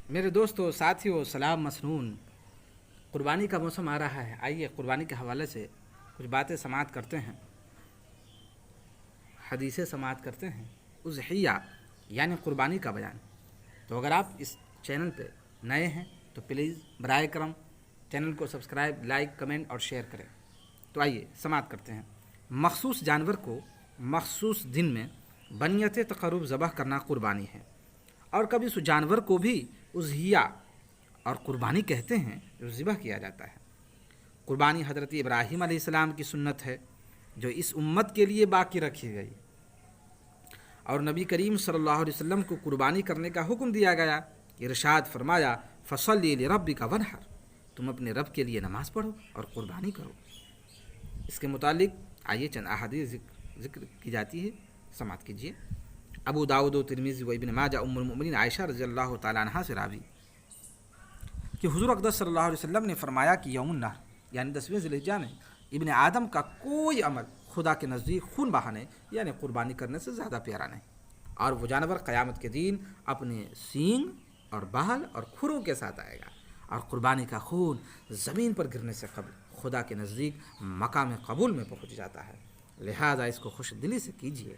میرے دوستو ساتھیو سلام مسنون، قربانی کا موسم آ رہا ہے۔ آئیے قربانی کے حوالے سے کچھ باتیں سماعت کرتے ہیں، حدیثیں سماعت کرتے ہیں۔ اضحیہ یعنی قربانی کا بیان۔ تو اگر آپ اس چینل پہ نئے ہیں تو پلیز برائے کرم چینل کو سبسکرائب، لائک، کمنٹ اور شیئر کریں۔ تو آئیے سماعت کرتے ہیں۔ مخصوص جانور کو مخصوص دن میں بنیت تقرب ذبح کرنا قربانی ہے، اور کبھی اس جانور کو بھی اضحیہ اور قربانی کہتے ہیں جو ذبح کیا جاتا ہے۔ قربانی حضرت ابراہیم علیہ السلام کی سنت ہے جو اس امت کے لیے باقی رکھی گئی، اور نبی کریم صلی اللہ علیہ وسلم کو قربانی کرنے کا حکم دیا گیا۔ ارشاد فرمایا فصلی لربک وانحر، تم اپنے رب کے لیے نماز پڑھو اور قربانی کرو۔ اس کے متعلق آئیے چند احادیث ذکر کی جاتی ہے، سماعت کیجیے۔ ابو داؤد و ترمذی و ابن ماجہ ام المؤمنین عائشہ رضی اللہ تعالی عنہا سے راوی کہ حضور اقدس صلی اللہ علیہ وسلم نے فرمایا کہ یوم النحر یعنی 10ویں ذی الحجہ میں ابن آدم کا کوئی عمل خدا کے نزدیک خون بہانے یعنی قربانی کرنے سے زیادہ پیارا نہیں، اور وہ جانور قیامت کے دن اپنے سینگ اور بال اور کھروں کے ساتھ آئے گا، اور قربانی کا خون زمین پر گرنے سے قبل خدا کے نزدیک مقام قبول میں پہنچ جاتا ہے، لہذا اس کو خوش دلی سے کیجیے۔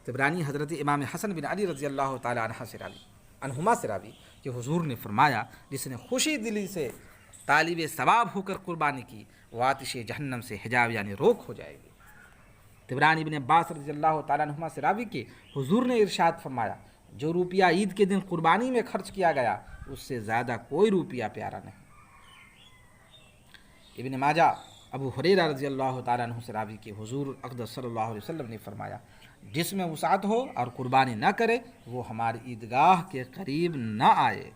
طبرانی حضرت امام حسن بن علی رضی اللہ تعالی عنہما سے راوی کہ حضور نے فرمایا جس نے خوشی دلی سے طالب ثواب ہو کر قربانی کی وہ آتش جہنم سے حجاب یعنی روک ہو جائے گی۔ طبرانی ابن عباس رضی اللہ تعالیٰ عنہما سے راوی کہ حضور نے ارشاد فرمایا جو روپیہ عید کے دن قربانی میں خرچ کیا گیا اس سے زیادہ کوئی روپیہ پیارا نہیں۔ ابن ماجہ ابو ہریرہ رضی اللہ تعالیٰ عنہ سے راوی کہ حضور اقدس صلی اللہ علیہ وسلم نے فرمایا جس میں وسعت ہو اور قربانی نہ کرے وہ ہماری عیدگاہ کے قریب نہ آئے۔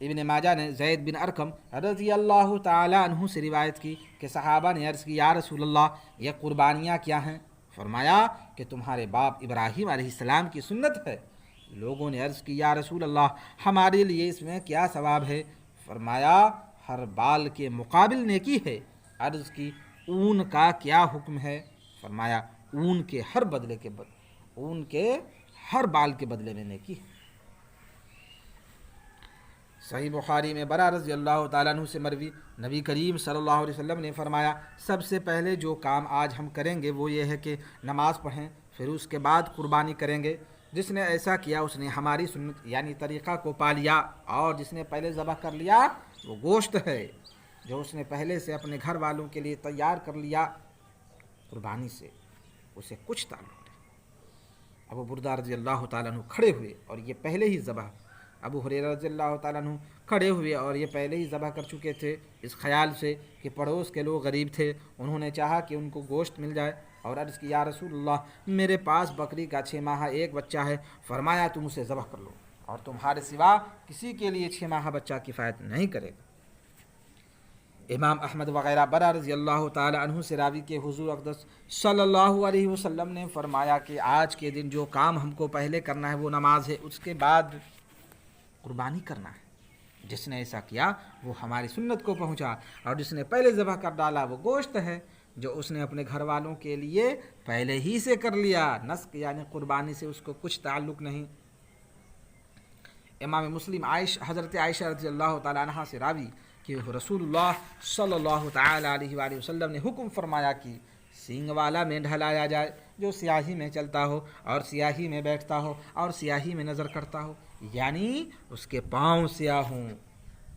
ابن ماجہ نے زید بن ارقم رضی اللہ تعالیٰ عنہ سے روایت کی کہ صحابہ نے عرض کی یا رسول اللہ یہ قربانیاں کیا ہیں؟ فرمایا کہ تمہارے باپ ابراہیم علیہ السلام کی سنت ہے۔ لوگوں نے عرض کی یا رسول اللہ ہمارے لیے اس میں کیا ثواب ہے؟ فرمایا ہر بال کے مقابل نیکی ہے۔ عرض کی اون کا کیا حکم ہے؟ فرمایا اون کے ہر بال کے بدلے میں نیکی ہے۔ صحیح بخاری میں برا رضی اللہ تعالیٰ عنہ سے مروی نبی کریم صلی اللہ علیہ وسلم نے فرمایا سب سے پہلے جو کام آج ہم کریں گے وہ یہ ہے کہ نماز پڑھیں، پھر اس کے بعد قربانی کریں گے۔ جس نے ایسا کیا اس نے ہماری سنت یعنی طریقہ کو پا لیا، اور جس نے پہلے ذبح کر لیا وہ گوشت ہے جو اس نے پہلے سے اپنے گھر والوں کے لیے تیار کر لیا، قربانی سے اسے کچھ تعلق نہیں۔ ابو بردہ رضی اللہ تعالیٰ عنہ کھڑے ہوئے اور یہ پہلے ہی ذبح ابو ہریرہ رضی اللہ تعالیٰ عنہ کھڑے ہوئے اور یہ پہلے ہی ذبح کر چکے تھے، اس خیال سے کہ پڑوس کے لوگ غریب تھے، انہوں نے چاہا کہ ان کو گوشت مل جائے، اور عرض کی یا رسول اللہ میرے پاس بکری کا 6 ماہ ایک بچہ ہے۔ فرمایا تم اسے ذبح کر لو، اور تمہارے سوا کسی کے لیے 6 ماہ بچہ کفایت نہیں کرے گا۔ امام احمد وغیرہ برا رضی اللہ تعالی عنہ سے راوی کے حضور اقدس صلی اللہ علیہ وسلم نے فرمایا کہ آج کے دن جو کام ہم کو پہلے کرنا ہے وہ نماز ہے، اس کے بعد قربانی کرنا ہے۔ جس نے ایسا کیا وہ ہماری سنت کو پہنچا، اور جس نے پہلے ذبح کر ڈالا وہ گوشت ہے جو اس نے اپنے گھر والوں کے لیے پہلے ہی سے کر لیا، نسک یعنی قربانی سے اس کو کچھ تعلق نہیں۔ امام مسلم حضرت عائشہ رضی اللہ تعالی عنہا سے راوی کہ رسول اللہ صلی اللہ تعالی علیہ وآلہ وسلم نے حکم فرمایا کہ سینگ والا مینڈھا لایا جائے جو سیاہی میں چلتا ہو اور سیاہی میں بیٹھتا ہو اور سیاہی میں نظر کرتا ہو، یعنی اس کے پاؤں سیاہ ہوں،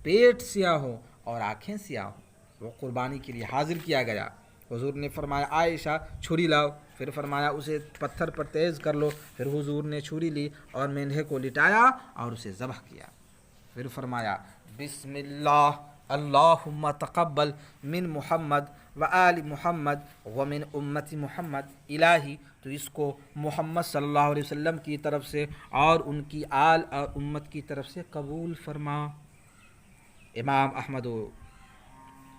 پیٹ سیاہ ہو اور آنکھیں سیاہ ہوں، وہ قربانی کے لیے حاضر کیا گیا۔ حضور نے فرمایا عائشہ چھری لاؤ، پھر فرمایا اسے پتھر پر تیز کر لو، پھر حضور نے چھری لی اور مینڈھے کو لٹایا اور اسے ذبح کیا، پھر فرمایا بسم اللہ اللہم تقبل من محمد و آل محمد ومن امت محمد، الہی تو اس کو محمد صلی اللہ علیہ وسلم کی طرف سے اور ان کی آل اور امت کی طرف سے قبول فرما۔ امام احمد و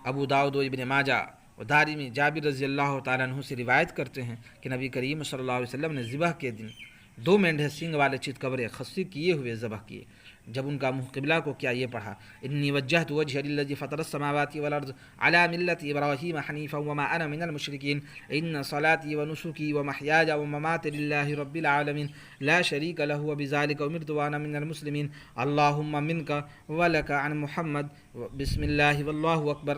ابو داؤد و ابن ماجہ و دارمی جابر رضی اللہ تعالیٰ عنہ سے روایت کرتے ہیں کہ نبی کریم صلی اللہ علیہ وسلم نے ذبح کے دن 2 مینڈھے سینگ والے چتکبرے خصی کیے ہوئے ذبح کیے، جب ان کا منہ قبلہ کو کیا یہ پڑھا انی وجہت وجہ للذی فطر السماوات والارض علی ملت ابراہیم حنیفا وما انا من المشرکین ان صلاتی ونسکی ومحیاج وممات للہ رب العالمین لا شریک لہ وبذلک امرت وانا من المسلمین اللہم منک ولک عن محمد بسم اللہ واللہ اکبر.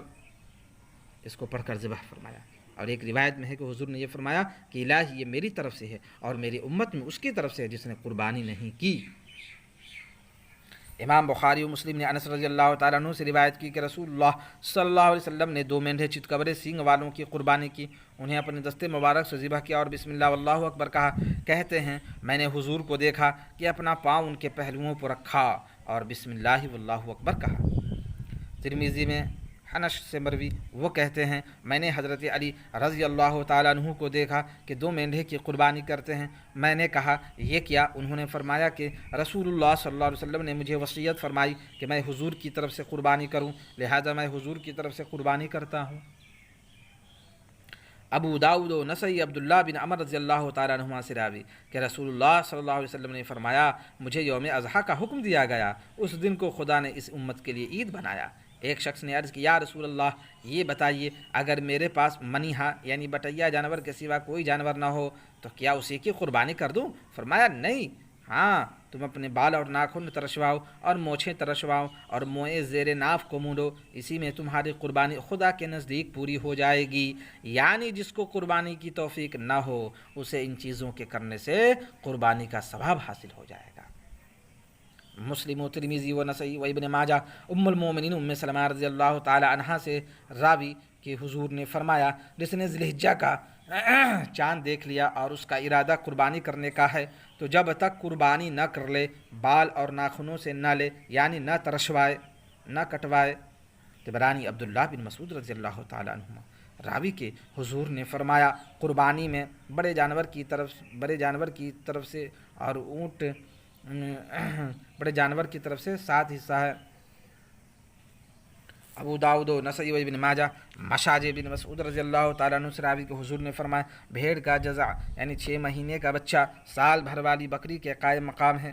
اس کو پڑھ کر ذبح فرمایا. اور ایک روایت میں ہے کہ حضور نے یہ فرمایا کہ الہی یہ میری طرف سے ہے اور میری امت میں اس کی طرف سے ہے جس نے قربانی نہیں کی. امام بخاری و مسلم نے انس رضی اللہ تعالیٰ عنہ سے روایت کی کہ رسول اللہ صلی اللہ علیہ وسلم نے 2 مینڈھے چتکبرے سینگ والوں کی قربانی کی. انہیں اپنے دستے مبارک سے ذبح کیا اور بسم اللہ واللہ اکبر کہا. کہتے ہیں میں نے حضور کو دیکھا کہ اپنا پاؤں ان کے پہلوؤں پر رکھا اور بسم اللہ واللہ اکبر کہا. ترمذی میں انس سے مروی وہ کہتے ہیں میں نے حضرت علی رضی اللہ تعالیٰ عنہ کو دیکھا کہ 2 مینڈھے کی قربانی کرتے ہیں. میں نے کہا یہ کیا؟ انہوں نے فرمایا کہ رسول اللہ صلی اللہ علیہ وسلم نے مجھے وصیت فرمائی کہ میں حضور کی طرف سے قربانی کروں، لہذا میں حضور کی طرف سے قربانی کرتا ہوں. ابو داؤد و نسائی عبداللہ بن عمر رضی اللہ تعالیٰ عنہما سے راوی کہ رسول اللہ صلی اللہ علیہ وسلم نے فرمایا مجھے یوم اضحیٰ کا حکم دیا گیا، اس دن کو خدا نے اس امت کے لیے عید بنایا. ایک شخص نے عرض کی یا رسول اللہ یہ بتائیے اگر میرے پاس منیہا یعنی بٹیا جانور کے سوا کوئی جانور نہ ہو تو کیا اسی کی قربانی کر دوں؟ فرمایا نہیں، ہاں تم اپنے بال اور ناخن ترشواؤ اور مونچھیں ترشواؤ اور موئے زیر ناف کو مونڈو، اسی میں تمہاری قربانی خدا کے نزدیک پوری ہو جائے گی. یعنی جس کو قربانی کی توفیق نہ ہو اسے ان چیزوں کے کرنے سے قربانی کا ثواب حاصل ہو جائے گا. مسلم و ترمذی و نسائی و ابن ماجہ ام المومنین ام سلمہ رضی اللہ تعالی عنہا سے راوی کہ حضور نے فرمایا جس نے ذی الحجہ کا چاند دیکھ لیا اور اس کا ارادہ قربانی کرنے کا ہے تو جب تک قربانی نہ کر لے بال اور ناخنوں سے نہ لے یعنی نہ ترشوائے نہ کٹوائے. طبرانی عبداللہ بن مسعود رضی اللہ تعالی عنہما راوی کے حضور نے فرمایا قربانی میں بڑے جانور کی طرف سے اور اونٹ بڑے جانور کی طرف سے 7 حصہ ہے. ابو داؤد و نسائی و ابن ماجہ مشاج بن مسعود رضی اللہ تعالیٰ عنہ سے راوی کے حضور نے فرمایا بھیڑ کا جزع یعنی 6 مہینے کا بچہ سال بھر والی بکری کے قائم مقام ہے.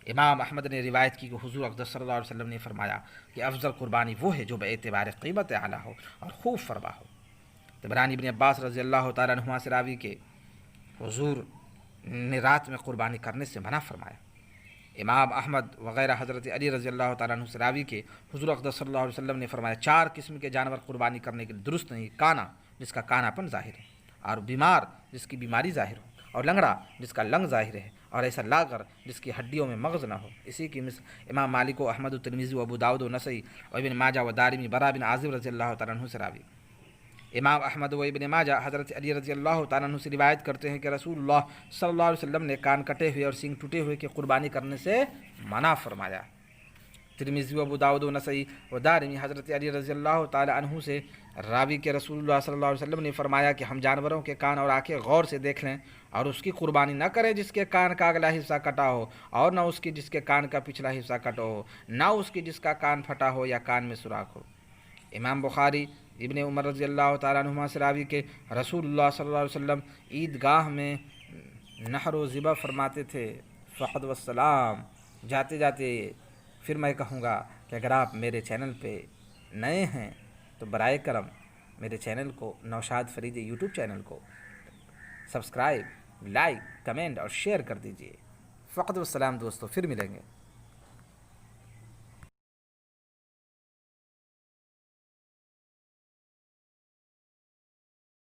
امام احمد نے روایت کی کہ حضور اقدس صلی اللہ علیہ وسلم نے فرمایا کہ افضل قربانی وہ ہے جو بے اعتبار قیمت اعلیٰ ہو اور خوب فرما ہو. طبرانی ابن عباس رضی اللہ تعالیٰ عنہما سے راوی کے حضور نے رات میں قربانی کرنے سے منع فرمایا. امام احمد وغیرہ حضرت علی رضی اللہ تعالیٰ عنہ سے راوی کے حضور اقدس صلی اللہ علیہ وسلم نے فرمایا 4 قسم کے جانور قربانی کرنے کے درست نہیں، کانا جس کا کانا پن ظاہر ہے اور بیمار جس کی بیماری ظاہر ہو اور لنگڑا جس کا لنگ ظاہر ہے اور ایسا لاغر جس کی ہڈیوں میں مغز نہ ہو. اسی کی مثل امام مالک و احمد و ترمذی و ابو داؤد و نسائی و ابن ماجہ و دارمی برا بن عازب رضی اللہ تعالیٰ عنہ سے راوی. امام احمد و ابن ماجہ حضرت علی رضی اللہ تعالیٰ عنہ سے روایت کرتے ہیں کہ رسول اللہ صلی اللہ علیہ وسلم نے کان کٹے ہوئے اور سینگ ٹوٹے ہوئے کی قربانی کرنے سے منع فرمایا. ترمذی و ابو داؤد و نسائی و دارمی حضرت علی رضی اللہ تعالیٰ عنہ سے راوی کے رسول اللہ صلی اللہ علیہ وسلم نے فرمایا کہ ہم جانوروں کے کان اور آنکھیں غور سے دیکھ لیں اور اس کی قربانی نہ کریں جس کے کان کا اگلا حصہ کٹا ہو اور نہ اس کی جس کے کان کا پچھلا حصہ کٹا ہو، نہ اس کی جس کا کان پھٹا ہو یا کان میں سوراخ ہو. امام بخاری ابن عمر رضی اللہ تعالیٰ عنہما سے راوی کے رسول اللہ صلی اللہ علیہ وسلم عیدگاہ میں نحر و ذبح فرماتے تھے. فحد والسلام. جاتے جاتے پھر میں کہوں گا کہ اگر آپ میرے چینل پہ نئے ہیں تو برائے کرم میرے چینل کو نوشاد فریدی یوٹیوب چینل کو سبسکرائب، لائک، کمنٹ اور شیئر کر دیجیے. فقط والسلام دوستو، پھر ملیں گے.